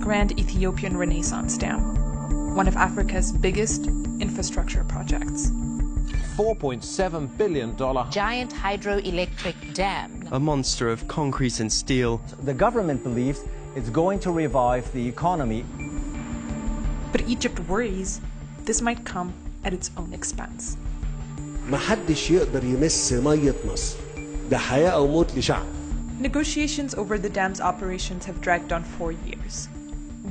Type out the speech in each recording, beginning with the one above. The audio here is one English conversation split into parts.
Grand Ethiopian Renaissance Dam, one of Africa's biggest infrastructure projects. $4.7 billion giant hydroelectric dam. A monster of concrete and steel. The government believes it's going to revive the economy. But Egypt worries this might come at its own expense. محدش يقدر يمس مية مصر. ده حياة أو موت لشعب. Negotiations over the dam's operations have dragged on 4 years,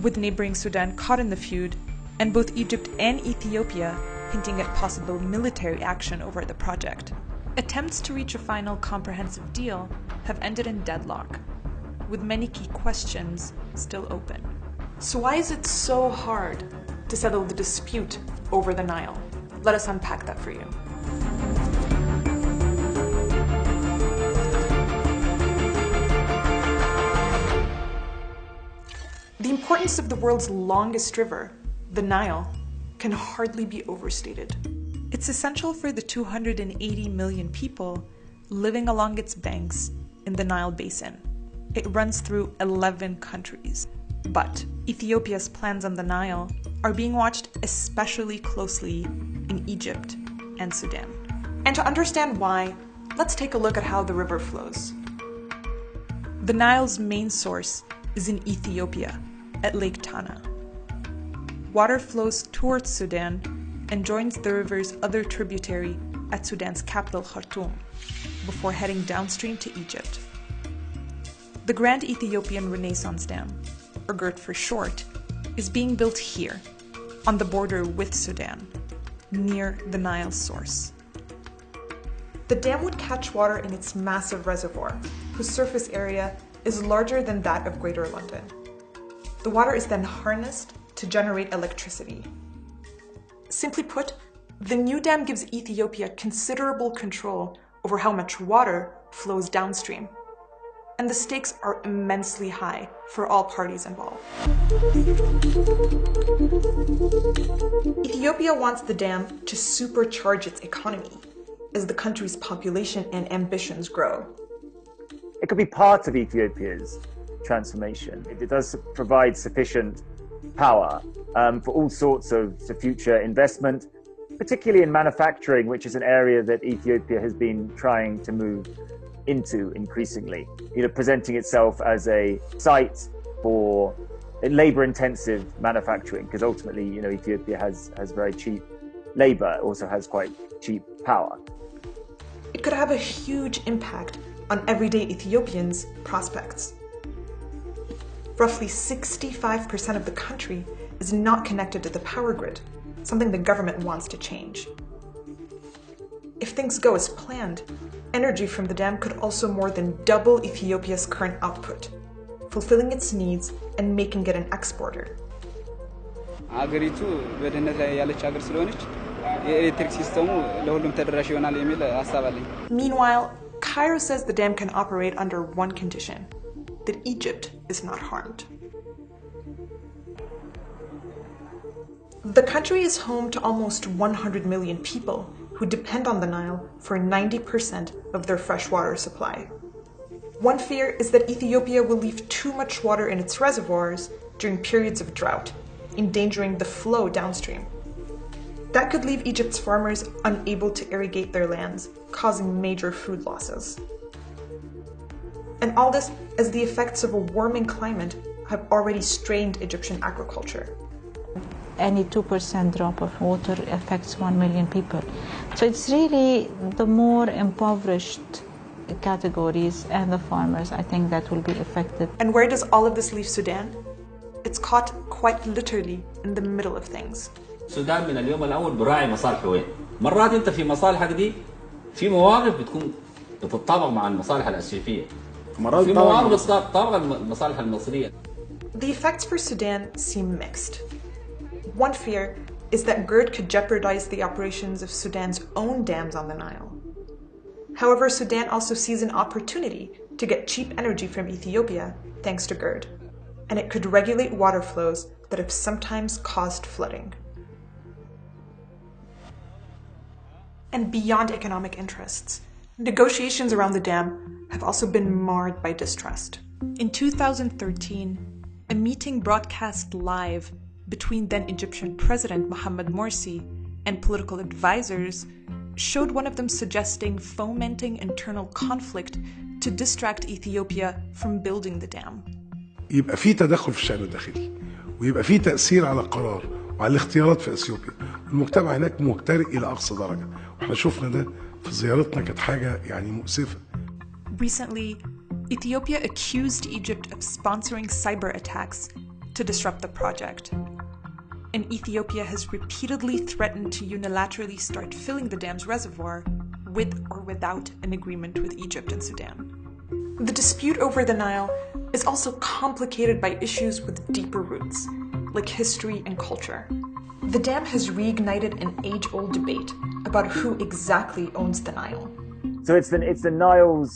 with neighboring Sudan caught in the feud, and both Egypt and Ethiopia hinting at possible military action over the project. Attempts to reach a final comprehensive deal have ended in deadlock, with many key questions still open. So why is it so hard to settle the dispute over the Nile? Let us unpack that for you. The importance of the world's longest river, the Nile, can hardly be overstated. It's essential for the 280 million people living along its banks in the Nile basin. It runs through 11 countries. But Ethiopia's plans on the Nile are being watched especially closely in Egypt and Sudan. And to understand why, let's take a look at how the river flows. The Nile's main source is in Ethiopia, at Lake Tana. Water flows towards Sudan and joins the river's other tributary at Sudan's capital, Khartoum, before heading downstream to Egypt. The Grand Ethiopian Renaissance Dam, or GERD for short, is being built here, on the border with Sudan, near the Nile's source. The dam would catch water in its massive reservoir, whose surface area is larger than that of Greater London. The water is then harnessed to generate electricity. Simply put, the new dam gives Ethiopia considerable control over how much water flows downstream. And the stakes are immensely high for all parties involved. Ethiopia wants the dam to supercharge its economy as the country's population and ambitions grow. It could be part of Ethiopia's transformation. It does provide sufficient power for all sorts of future investment, particularly in manufacturing, which is an area that Ethiopia has been trying to move into increasingly, presenting itself as a site for labor-intensive manufacturing, because ultimately, Ethiopia has very cheap labor, also has quite cheap power. It could have a huge impact on everyday Ethiopians' prospects. Roughly 65% of the country is not connected to the power grid, something the government wants to change. If things go as planned, energy from the dam could also more than double Ethiopia's current output, fulfilling its needs and making it an exporter. አገሪቱ በደህንነት ላይ ያለች ሀገር ስለሆነች የኤሌክትሪክ ሲስተሙ ለሁሉም ተደራሽ ይሆናል የሚል ሐሳብ አለኝ። Meanwhile, Cairo says the dam can operate under one condition: that Egypt is not harmed. The country is home to almost 100 million people who depend on the Nile for 90% of their freshwater supply. One fear is that Ethiopia will leave too much water in its reservoirs during periods of drought, endangering the flow downstream. That could leave Egypt's farmers unable to irrigate their lands, causing major food losses. And all this as the effects of a warming climate have already strained Egyptian agriculture. Any 2% drop of water affects 1 million people. So it's really the more impoverished categories and the farmers, I think, that will be affected. And where does all of this leave Sudan? It's caught quite literally in the middle of things. السودان من اليوم الأول براعي مصالحه وين؟ مرات أنت في مصالحك دي في مواقف بتكون بتتطابق مع المصالح الأسيوية. في مواقف بتتطابق المصالح المصرية. The effects for Sudan seem mixed. One fear is that GERD could jeopardize the operations of Sudan's own dams on the Nile. However, Sudan also sees an opportunity to get cheap energy from Ethiopia thanks to GERD, and it could regulate water flows that have sometimes caused flooding. And beyond economic interests, negotiations around the dam have also been marred by distrust. In 2013, a meeting broadcast live between then Egyptian President Mohamed Morsi and political advisors showed one of them suggesting fomenting internal conflict to distract Ethiopia from building the dam. يبقى في تدخل في الشأن الداخلي ويبقى في تأثير على القرار وعلى الاختيارات في اثيوبيا. المجتمع هناك مجترئ الى اقصى درجه، واحنا شفنا ده في زيارتنا، كانت حاجه يعني مؤسفه. Recently, Ethiopia accused Egypt of sponsoring cyber attacks to disrupt the project. And Ethiopia has repeatedly threatened to unilaterally start filling the dam's reservoir with or without an agreement with Egypt and Sudan. The dispute over the Nile is also complicated by issues with deeper roots, like history and culture. The dam has reignited an age-old debate about who exactly owns the Nile. So it's the Nile's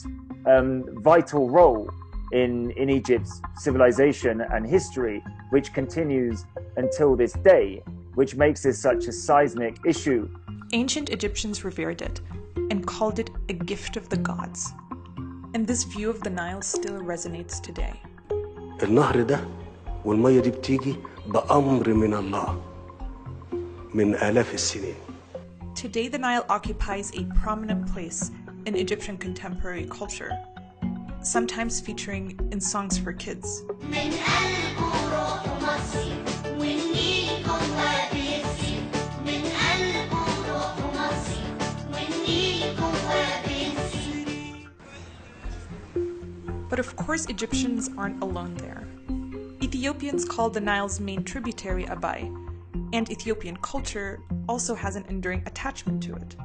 vital role in Egypt's civilization and history, which continues until this day, which makes this such a seismic issue. Ancient Egyptians revered it and called it a gift of the gods. And this view of the Nile still resonates today. النهر ده والمية دي بتيجي بأمر من الله من آلاف السنين. Today the Nile occupies a prominent place in Egyptian contemporary culture, sometimes featuring in songs for kids. But of course Egyptians aren't alone there. Ethiopians call the Nile's main tributary Abai, and Ethiopian culture also has an enduring attachment to it.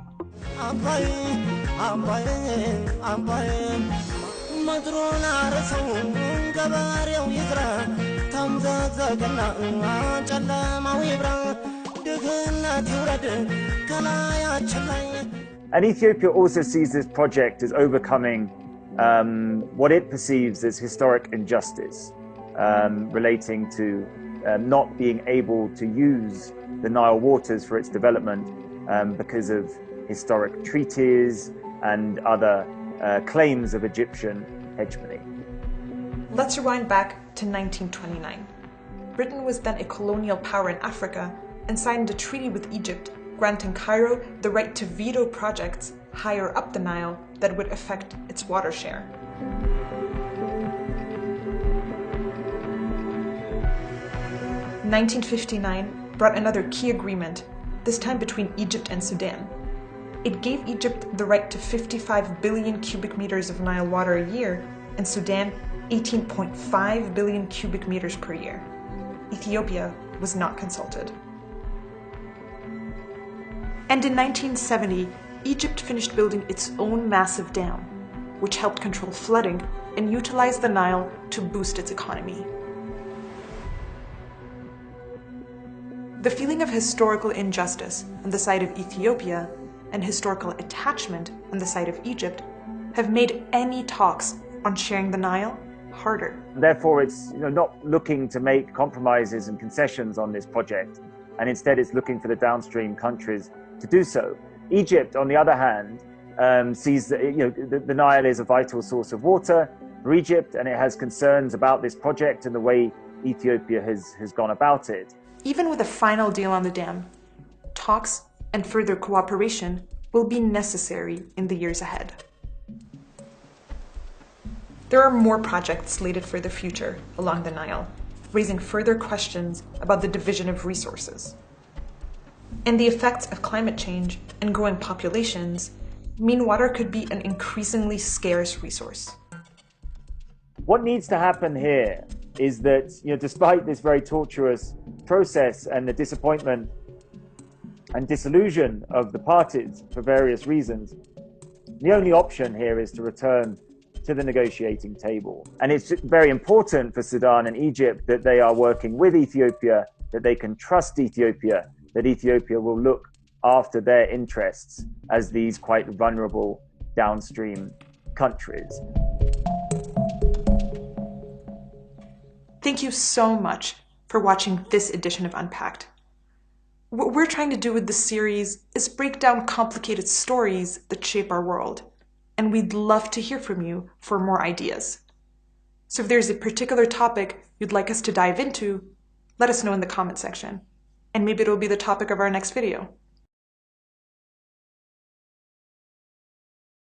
And Ethiopia also sees this project as overcoming what it perceives as historic injustice relating to not being able to use the Nile waters for its development because of historic treaties and other claims of Egyptian hegemony. Let's rewind back to 1929. Britain was then a colonial power in Africa and signed a treaty with Egypt granting Cairo the right to veto projects higher up the Nile that would affect its water share. In 1959 brought another key agreement, this time between Egypt and Sudan. It gave Egypt the right to 55 billion cubic meters of Nile water a year, and Sudan 18.5 billion cubic meters per year. Ethiopia was not consulted. And in 1970, Egypt finished building its own massive dam, which helped control flooding and utilize the Nile to boost its economy. The feeling of historical injustice on the side of Ethiopia and historical attachment on the side of Egypt have made any talks on sharing the Nile harder. Therefore, it's not looking to make compromises and concessions on this project, and instead it's looking for the downstream countries to do so. Egypt, on the other hand, sees that the Nile is a vital source of water for Egypt, and it has concerns about this project and the way Ethiopia has gone about it. Even with a final deal on the dam, talks and further cooperation will be necessary in the years ahead. There are more projects slated for the future along the Nile, raising further questions about the division of resources. And the effects of climate change and growing populations mean water could be an increasingly scarce resource. What needs to happen here is that, despite this very tortuous process and the disappointment and disillusion of the parties for various reasons, the only option here is to return to the negotiating table. And it's very important for Sudan and Egypt that they are working with Ethiopia, that they can trust Ethiopia, that Ethiopia will look after their interests as these quite vulnerable downstream countries. Thank you so much for watching this edition of Unpacked. What we're trying to do with this series is break down complicated stories that shape our world, and we'd love to hear from you for more ideas. So if there's a particular topic you'd like us to dive into, let us know in the comment section, and maybe it'll be the topic of our next video.